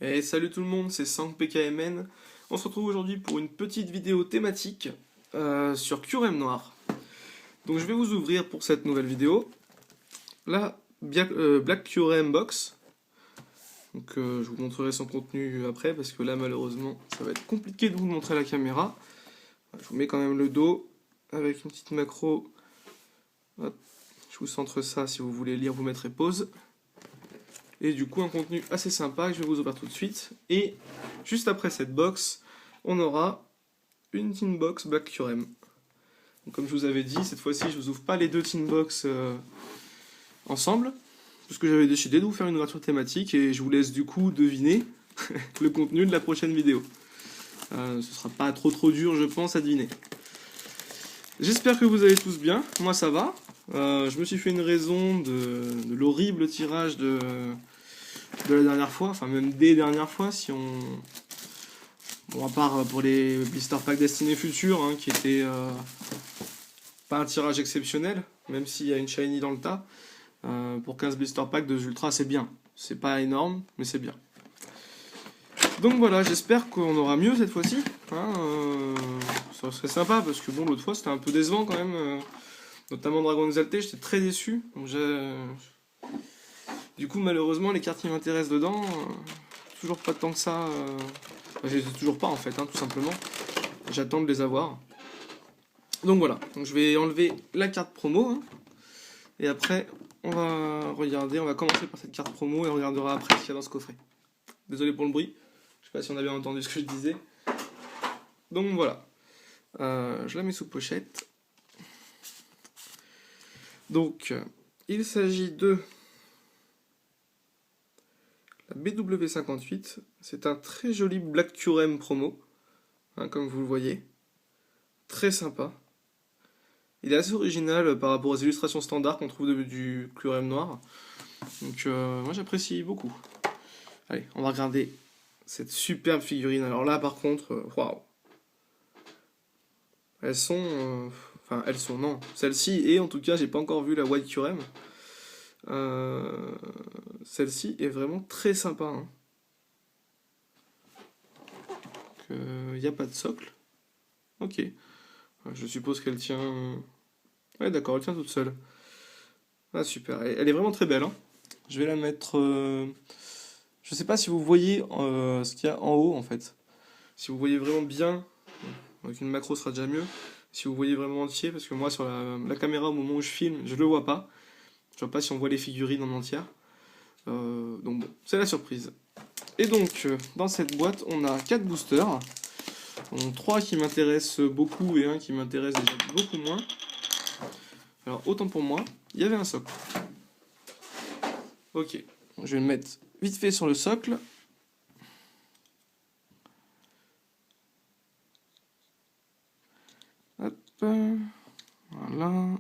Et salut tout le monde, c'est SankPKMN. On se retrouve aujourd'hui pour une petite vidéo thématique sur QRM Noir. Donc je vais vous ouvrir pour cette nouvelle vidéo la Black QRM Box. Donc je vous montrerai son contenu après parce que là malheureusement ça va être compliqué de vous le montrer à la caméra. Je vous mets quand même le dos avec une petite macro. Hop, je vous centre ça, si vous voulez lire vous mettrez pause. Et du coup un contenu assez sympa que je vais vous ouvrir tout de suite. Et juste après cette box, on aura une tin box Black QRM. Donc, comme je vous avais dit, cette fois-ci je vous ouvre pas les deux tin box ensemble, parce que j'avais décidé de vous faire une ouverture thématique et je vous laisse du coup deviner le contenu de la prochaine vidéo. Ce sera pas trop dur je pense à deviner. J'espère que vous allez tous bien, moi ça va. Je me suis fait une raison de l'horrible tirage de la dernière fois, enfin même des dernières fois, si on... Bon, à part pour les blister pack Destinée Future, hein, qui était pas un tirage exceptionnel, même s'il y a une shiny dans le tas. Pour 15 blister pack de Ultra, c'est bien. C'est pas énorme, mais c'est bien. Donc voilà, j'espère qu'on aura mieux cette fois-ci. Hein, ça serait sympa, parce que bon, l'autre fois c'était un peu décevant quand même. Notamment Dragon Exalté, j'étais très déçu. Donc du coup, malheureusement, les cartes qui m'intéressent dedans, toujours pas tant que ça. Je les ai toujours pas en fait, hein, tout simplement. J'attends de les avoir. Donc voilà, donc je vais enlever la carte promo. Hein, et après, on va regarder, on va commencer par cette carte promo et on regardera après ce qu'il y a dans ce coffret. Désolé pour le bruit, je sais pas si on a bien entendu ce que je disais. Donc voilà, je la mets sous pochette. Donc, il s'agit de la BW58. C'est un très joli Black QRM promo, hein, comme vous le voyez. Très sympa. Il est assez original par rapport aux illustrations standards qu'on trouve du QRM noir. Donc moi j'apprécie beaucoup. Allez, on va regarder cette superbe figurine. Alors là par contre, waouh. Elles sont... Enfin, elles sont, non. Celle-ci, et en tout cas, j'ai pas encore vu la White QRM. Celle-ci est vraiment très sympa. Hein. Il n'y a pas de socle. Ok. Je suppose qu'elle tient... Ouais, d'accord, elle tient toute seule. Ah, super. Elle est vraiment très belle. Hein. Je vais la mettre... Je sais pas si vous voyez ce qu'il y a en haut, en fait. Si vous voyez vraiment bien, avec une macro sera déjà mieux. Si vous voyez vraiment entier, parce que moi sur la caméra au moment où je filme, je le vois pas. Je vois pas si on voit les figurines en entière. Donc bon, c'est la surprise. Et donc, dans cette boîte, on a 4 boosters. 3 qui m'intéressent beaucoup et un qui m'intéresse déjà beaucoup moins. Alors, autant pour moi, il y avait un socle. Ok, je vais le mettre vite fait sur le socle. Hop, voilà.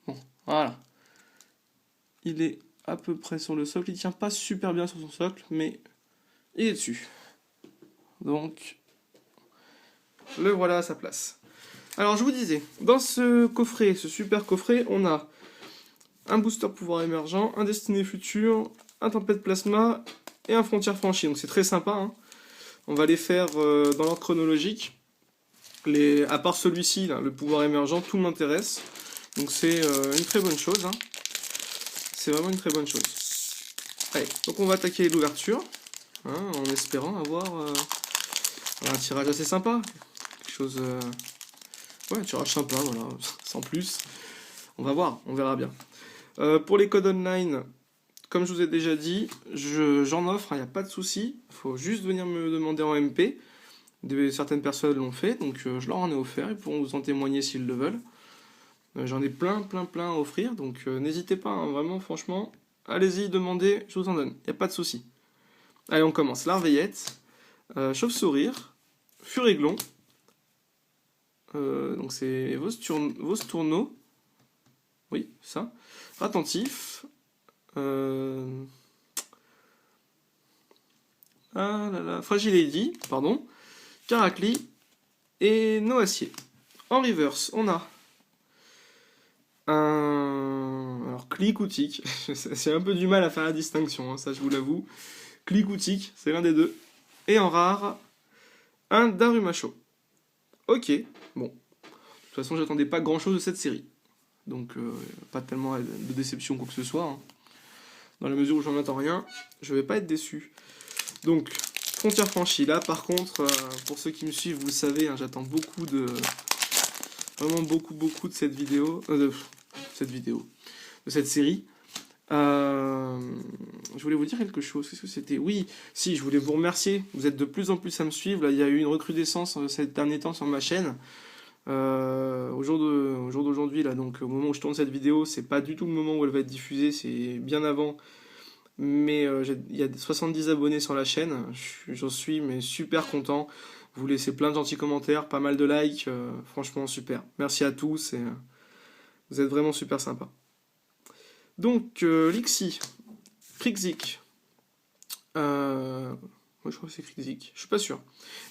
Bon, voilà. Il est à peu près sur le socle. Il tient pas super bien sur son socle, mais il est dessus. Donc, le voilà à sa place. Alors, je vous disais, dans ce coffret, ce super coffret, on a un booster pouvoir émergent, un Destinée Future, un Tempête Plasma et un Frontière Franchie. Donc c'est très sympa. Hein. On va les faire dans l'ordre chronologique. À part celui-ci, le pouvoir émergent, tout m'intéresse. Donc c'est une très bonne chose. Hein. C'est vraiment une très bonne chose. Allez, donc on va attaquer l'ouverture, hein, en espérant avoir un tirage assez sympa. Quelque chose... Ouais, un tirage sympa, voilà, sans plus. On va voir, on verra bien. Pour les codes online, comme je vous ai déjà dit, j'en offre, il n'y a pas de souci. Il faut juste venir me demander en MP. Certaines personnes l'ont fait, donc je leur en ai offert. Ils pourront vous en témoigner s'ils le veulent. J'en ai plein à offrir, donc n'hésitez pas, hein, vraiment, franchement. Allez-y, demandez, je vous en donne, il n'y a pas de souci. Allez, on commence. Larveillette, Chauve-sourire, Furaiglon, donc c'est Vostourneau, oui, ça, Attentif, Fragile Lady, pardon, Caracli et Noacier. En reverse, on a un... Alors, clic ou tic. C'est un peu du mal à faire la distinction, hein, ça je vous l'avoue. Clic ou tic, c'est l'un des deux. Et en rare, un Darumacho. Ok, bon. De toute façon, j'attendais pas grand chose de cette série. Donc, pas tellement de déception ou quoi que ce soit. Hein. Dans la mesure où j'en attends rien, je vais pas être déçu. Donc, frontière franchie. Là, par contre, pour ceux qui me suivent, vous le savez, hein, j'attends beaucoup de... Vraiment beaucoup de cette vidéo. De cette série. Je voulais vous dire quelque chose. Qu'est-ce que c'était? Oui, si, je voulais vous remercier. Vous êtes de plus en plus à me suivre. Là, il y a eu une recrudescence ces derniers temps sur ma chaîne. Au jour d'aujourd'hui, là, donc au moment où je tourne cette vidéo, c'est pas du tout le moment où elle va être diffusée, c'est bien avant. Mais il y a 70 abonnés sur la chaîne. J'en suis mais super content. Vous laissez plein de gentils commentaires, pas mal de likes. Franchement, super. Merci à tous et vous êtes vraiment super sympas. Donc, Lixi, Krixik, moi je crois que c'est Krixik, je suis pas sûr.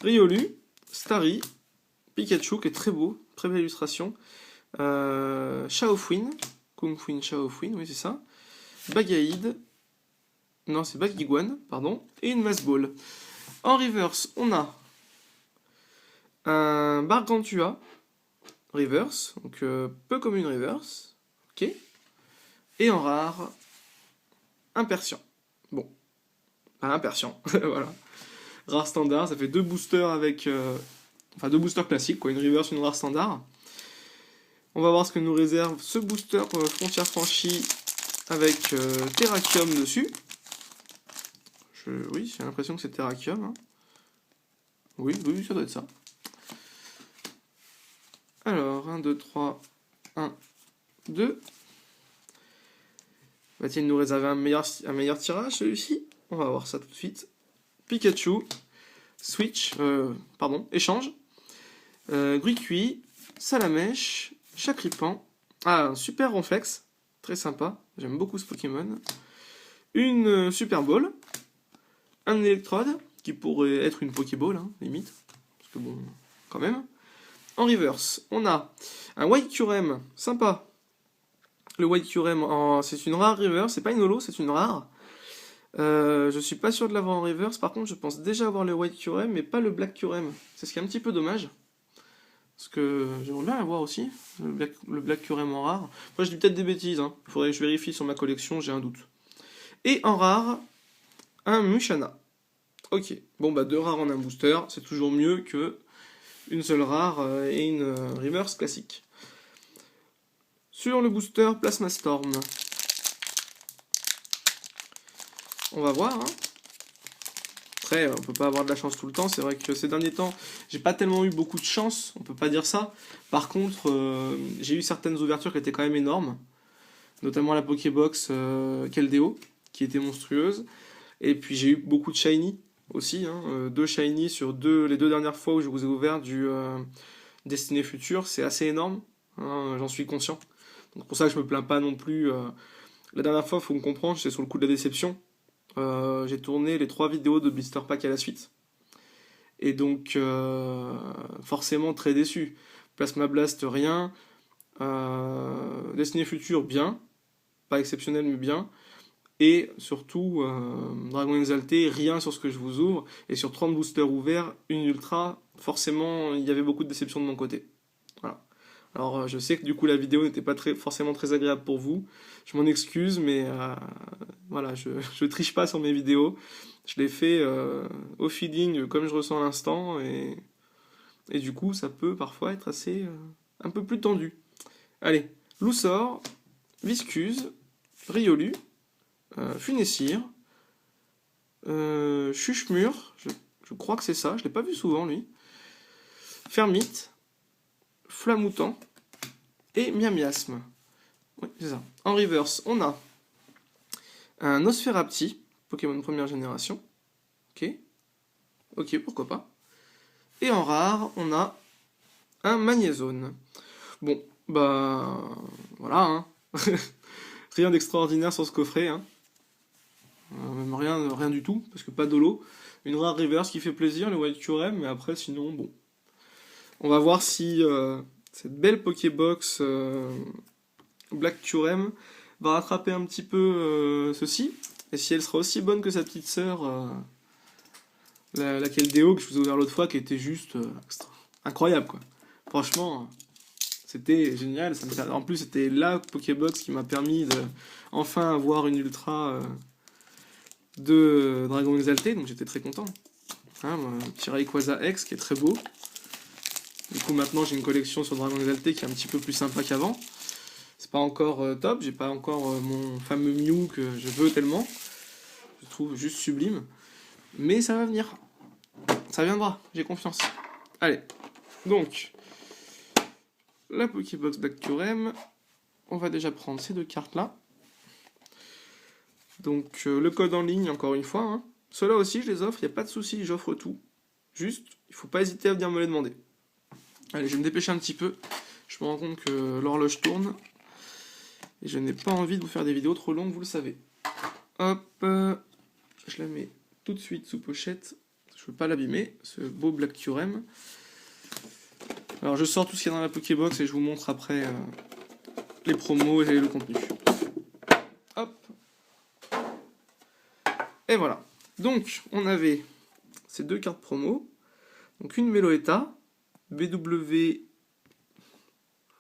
Riolu, Starry, Pikachu qui est très beau, très belle illustration. Shaofuin, Kung Fuin Shaofuin, oui c'est ça. Bagaïd, non c'est Bagiguan, pardon, et une Mass Ball. En reverse, on a un Bargantua, reverse, donc peu comme une reverse, ok. Et en rare, un Persian. Bon, un Persian, voilà. Rare standard, ça fait deux boosters avec... Enfin, deux boosters classiques, quoi, une reverse, une rare standard. On va voir ce que nous réserve ce booster frontière franchie avec Terrakium dessus. Oui, j'ai l'impression que c'est Terrakium. Hein. Oui, ça doit être ça. Alors, 1, 2, 3, 1, 2. Va-t-il nous réserver un meilleur tirage, celui-ci? On va voir ça tout de suite. Pikachu, Switch, échange. Gricui, Salamèche, Chakripan. Ah, un super Ronflex, très sympa, j'aime beaucoup ce Pokémon. Une Super Ball, un Electrode, qui pourrait être une Pokéball, hein, limite, parce que bon, quand même. En reverse, on a un White Curem, sympa. Le White Curem, c'est une rare reverse, c'est pas une holo, c'est une rare. Je suis pas sûr de l'avoir en reverse, par contre je pense déjà avoir le White Curem, mais pas le Black Curem. C'est ce qui est un petit peu dommage. Parce que j'aimerais bien l'avoir aussi, le Black Curem en rare. Moi je dis peut-être des bêtises, hein. Il faudrait que je vérifie sur ma collection, j'ai un doute. Et en rare, un Mushana. Ok, bon bah deux rares en un booster, c'est toujours mieux que une seule rare et une reverse classique. Sur le booster Plasma Storm, on va voir. Hein. Après, on peut pas avoir de la chance tout le temps. C'est vrai que ces derniers temps, j'ai pas tellement eu beaucoup de chance. On peut pas dire ça. Par contre, j'ai eu certaines ouvertures qui étaient quand même énormes. Notamment la Pokébox Keldeo, qui était monstrueuse. Et puis j'ai eu beaucoup de Shiny aussi. Hein. Deux Shiny sur les deux dernières fois où je vous ai ouvert du Destiné Futur. C'est assez énorme. Hein, j'en suis conscient. Donc pour ça, je me plains pas non plus. La dernière fois, il faut me comprendre, c'est sur le coup de la déception. J'ai tourné les 3 vidéos de Blister Pack à la suite. Et donc, forcément très déçu. Plasma Blast, rien. Destiné Futur, bien. Pas exceptionnel, mais bien. Et surtout, Dragon Exalté, rien sur ce que je vous ouvre. Et sur 30 boosters ouverts, une Ultra, forcément, il y avait beaucoup de déception de mon côté. Voilà. Alors, je sais que du coup, la vidéo n'était pas forcément très agréable pour vous. Je m'en excuse, mais voilà, je triche pas sur mes vidéos. Je les fais au feeling, comme je ressens à l'instant. Et du coup, ça peut parfois être assez... un peu plus tendu. Allez, Loussor, Viscuse, Riolu, Funessir, Chuchemur, je crois que c'est ça, je l'ai pas vu souvent, lui. Fermite, Flamoutant et Miamiasme. Oui, c'est ça. En reverse, on a un Nosferapti, Pokémon de première génération. Ok, pourquoi pas. Et en rare, on a un Magnézone. Bon, bah... voilà, hein. Rien d'extraordinaire sur ce coffret, hein. Même rien du tout, parce que pas d'holo. Une rare reverse qui fait plaisir, le White Curem, mais après, sinon, bon... On va voir si cette belle Pokébox Black Curem va rattraper un petit peu ceci. Et si elle sera aussi bonne que sa petite sœur, la Keldeo que je vous ai ouvert l'autre fois, qui était juste incroyable, quoi. Franchement, c'était génial. En plus, c'était la Pokébox qui m'a permis de enfin avoir une Ultra de Dragon Exalté, donc j'étais très content. Hein, petit Rayquaza X qui est très beau. Du coup, maintenant j'ai une collection sur Dragon Exalté qui est un petit peu plus sympa qu'avant. C'est pas encore top, j'ai pas encore mon fameux Mew que je veux tellement. Je trouve juste sublime. Mais ça va venir. Ça viendra, j'ai confiance. Allez, donc, la Pokébox Black Curem. On va déjà prendre ces deux cartes-là. Donc, le code en ligne, encore une fois. Hein. Ceux-là aussi, je les offre, il n'y a pas de souci, j'offre tout. Juste, il faut pas hésiter à venir me les demander. Allez, je vais me dépêcher un petit peu. Je me rends compte que l'horloge tourne. Et je n'ai pas envie de vous faire des vidéos trop longues, vous le savez. Hop, je la mets tout de suite sous pochette. Je ne veux pas l'abîmer, ce beau Black Curem. Alors je sors tout ce qu'il y a dans la Pokébox et je vous montre après les promos et le contenu. Hop. Et voilà. Donc, on avait ces deux cartes promo. Donc une Meloetta, BW,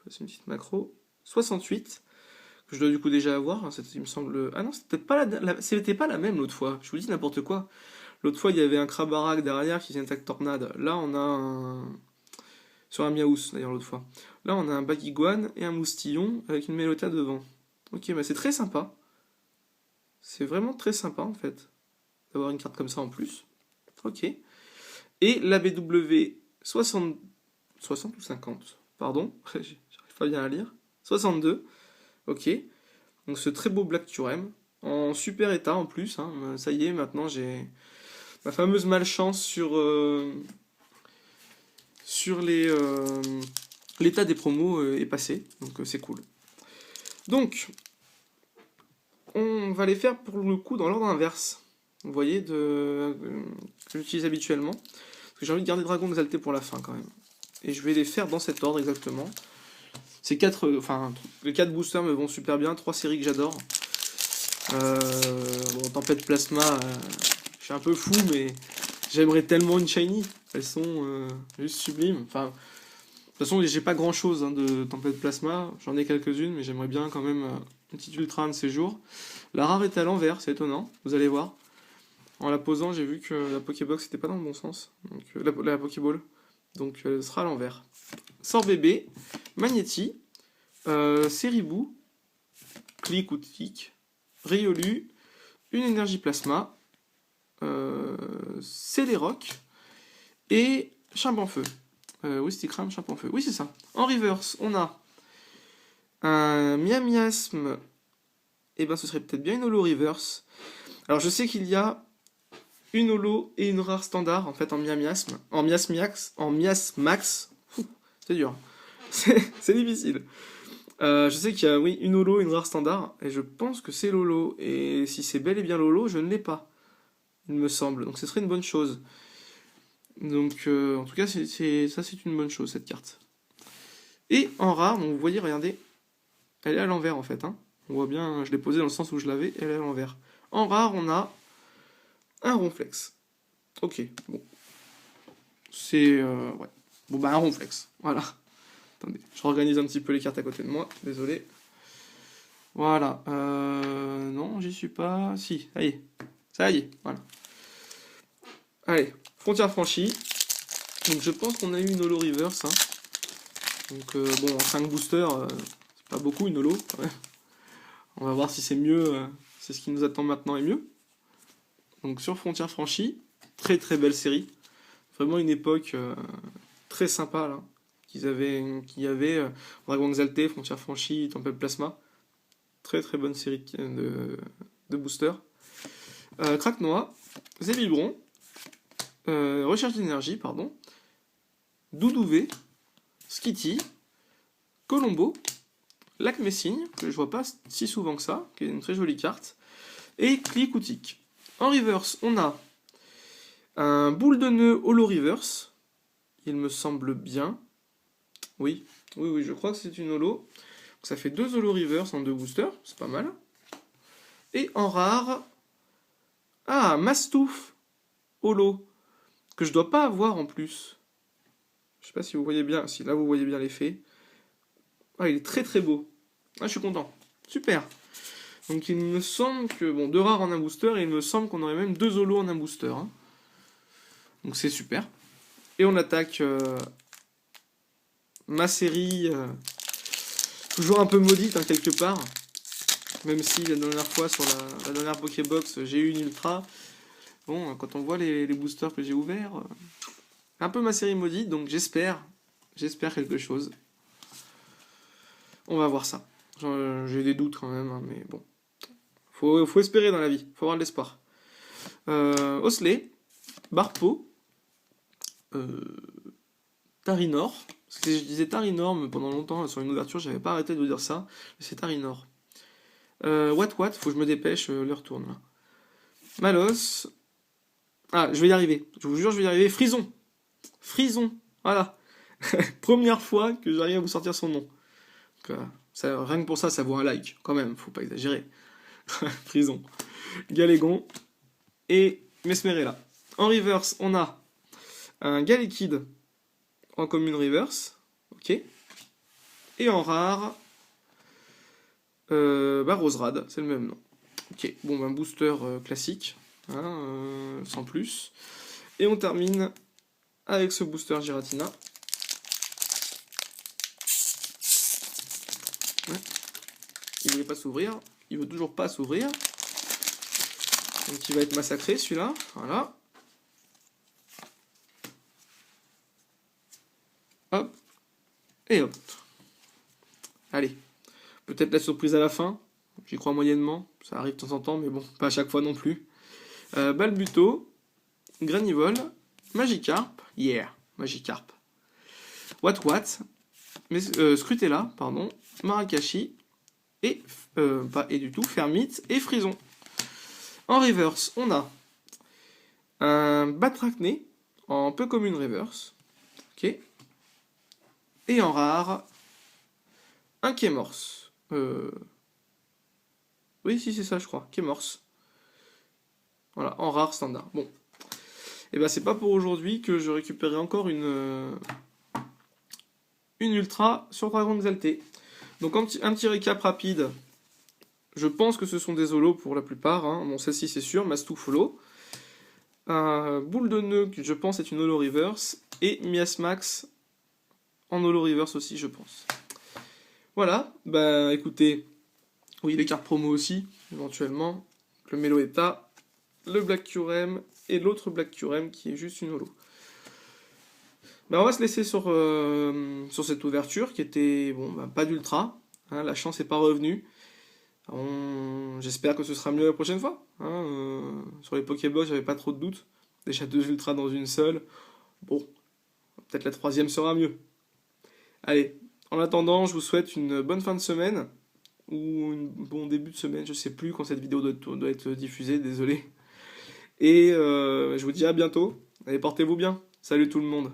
c'est une petite macro, 68, que je dois du coup déjà avoir. Hein, il me semble... Ah non, c'était pas la même l'autre fois. Je vous dis n'importe quoi. L'autre fois, il y avait un Krabarak derrière qui faisait une attaque tornade. Là, on a un... Sur un Miaous, d'ailleurs, l'autre fois. Là, on a un Baguiguane et un Moustillon avec une Meloetta devant. Ok, bah c'est très sympa. C'est vraiment très sympa, en fait, d'avoir une carte comme ça en plus. Ok. Et la BW 60 ou 50, pardon, j'arrive pas bien à lire. 62, ok. Donc ce très beau Black Curem, en super état en plus. Hein. Ça y est, maintenant j'ai ma fameuse malchance sur l'état des promos est passé, donc c'est cool. Donc, on va les faire pour le coup dans l'ordre inverse. Vous voyez, que j'utilise habituellement. Parce que j'ai envie de garder Dragon Exalté pour la fin quand même. Et je vais les faire dans cet ordre exactement. Les 4 boosters me vont super bien, 3 séries que j'adore. Bon, Tempête Plasma, je suis un peu fou, mais j'aimerais tellement une Shiny. Elles sont juste sublimes. Enfin, de toute façon, j'ai pas grand chose de Tempête Plasma. J'en ai quelques-unes, mais j'aimerais bien quand même une petite Ultra un de ces jours. La rare est à l'envers, c'est étonnant, vous allez voir. En la posant, j'ai vu que la Pokébox n'était pas dans le bon sens. Donc, la Pokéball. Donc, elle sera à l'envers. Sort bébé, Magnéti, Seribou, Click ou Tic, Riolu, une énergie plasma, Céléroc et Chimpanfeu. Oui, Sticram, Chimpanfeu. Oui, c'est ça. En reverse, on a un Miasme. Et ben, ce serait peut-être bien une holo reverse. Alors, je sais qu'il y a une holo et une rare standard en fait en miasme, en miasmax, c'est dur, c'est difficile. Je sais qu'il y a oui une holo, une rare standard, et je pense que c'est l'holo, et si c'est bel et bien l'holo, je ne l'ai pas, il me semble, donc ce serait une bonne chose. Donc en tout cas, ça c'est une bonne chose cette carte. Et en rare, donc, vous voyez, regardez, elle est à l'envers en fait, hein. On voit bien, je l'ai posée dans le sens où je l'avais, elle est à l'envers. En rare, on a un Ronflex. Ok, bon. C'est... ouais. Bon, bah un Ronflex. Voilà. Attendez, je réorganise un petit peu les cartes à côté de moi. Désolé. Voilà. Non, j'y suis pas... Si, ça y est. Ça y est, voilà. Allez, frontière franchie. Donc je pense qu'on a eu une holo reverse. Hein. Donc bon, 5 boosters, c'est pas beaucoup une holo. Quand même. On va voir si c'est mieux. C'est ce qui nous attend maintenant et mieux. Donc sur Frontière franchie, très très belle série. Vraiment une époque très sympa là. Qu'il y avait Dragon Exalté, Frontière franchie, Tempête Plasma. Très très bonne série de boosters. Cracknoa, Zébibron, Recherche d'énergie, pardon. Doudouvé, Skitty, Colombo, Lac Messigne, que je vois pas si souvent que ça, qui est une très jolie carte, et Clickoutic. En reverse, on a un boule de nœud holo reverse, il me semble bien. Oui, oui, je crois que c'est une holo. Donc, ça fait 2 holo reverse en 2 boosters, c'est pas mal. Et en rare... Ah, Mastouf holo, que je dois pas avoir en plus. Je sais pas si vous voyez bien, si là vous voyez bien l'effet. Ah, il est très très beau. Ah, je suis content. Super. Donc il me semble que, bon, 2 rares en un booster, et il me semble qu'on aurait même 2 holos en un booster. Hein. Donc c'est super. Et on attaque ma série, toujours un peu maudite, hein, quelque part. Même si la dernière fois, sur la dernière Pokébox, j'ai eu une Ultra. Bon, quand on voit les boosters que j'ai ouverts, un peu ma série maudite, donc j'espère quelque chose. On va voir ça. J'ai des doutes quand même, hein, mais bon. Faut espérer dans la vie, faut avoir de l'espoir. Osley, Barpo, Tarinor. Parce que je disais Tarinor, mais pendant longtemps, sur une ouverture, j'avais pas arrêté de dire ça. C'est Tarinor. What, faut que je me dépêche, l'heure tourne là. Malos. Ah, je vais y arriver. Je vous jure, je vais y arriver. Frison. Frison. Voilà. Première fois que j'arrive à vous sortir son nom. Donc, rien que pour ça, ça vaut un like. Quand même, faut pas exagérer. Frison. Galégon. Et Mesmerella. En reverse, on a un Galekid en commune reverse. Ok. Et en rare, Roserad, c'est le même nom. Ok, bon, un booster classique, hein, sans plus. Et on termine avec ce booster Giratina. Ouais. Il ne voulait pas s'ouvrir, il veut toujours pas s'ouvrir. Donc il va être massacré celui-là, voilà. Hop, et hop. Allez, peut-être la surprise à la fin, j'y crois moyennement, ça arrive de temps en temps, mais bon, pas à chaque fois non plus. Balbuto, Granivol, Magikarp, yeah, Magikarp. What, mais, Scrutella, pardon, Marakashi, et, pas et du tout, Fermite et Frison. En reverse, on a un Batracné, en peu commune reverse, ok. Et en rare, un Kémorse. Oui, si c'est ça, je crois, Kémorse. Voilà, en rare standard. Bon. Et ben c'est pas pour aujourd'hui que je récupérerai encore une ultra sur Dragon Exalté. Donc un petit récap rapide. Je pense que ce sont des holos pour la plupart. Hein. Bon, celle-ci c'est sûr, Mastouf holo. Boule de nœud, je pense est une holo reverse. Et Miasmax en holo reverse aussi, je pense. Voilà, bah écoutez, oui, les cartes promo aussi, éventuellement. Le Meloetta, le Black Curem et l'autre Black Curem qui est juste une holo. Bah, on va se laisser sur cette ouverture qui était bon, bah, pas d'ultra. Hein, la chance n'est pas revenue. J'espère que ce sera mieux la prochaine fois. Hein, sur les Pokébox, j'avais pas trop de doutes. Déjà 2 ultras dans une seule. Bon, peut-être la troisième sera mieux. Allez, en attendant, je vous souhaite une bonne fin de semaine. Ou un bon début de semaine, je sais plus quand cette vidéo doit être diffusée, désolé. Et je vous dis à bientôt. Allez, portez-vous bien. Salut tout le monde.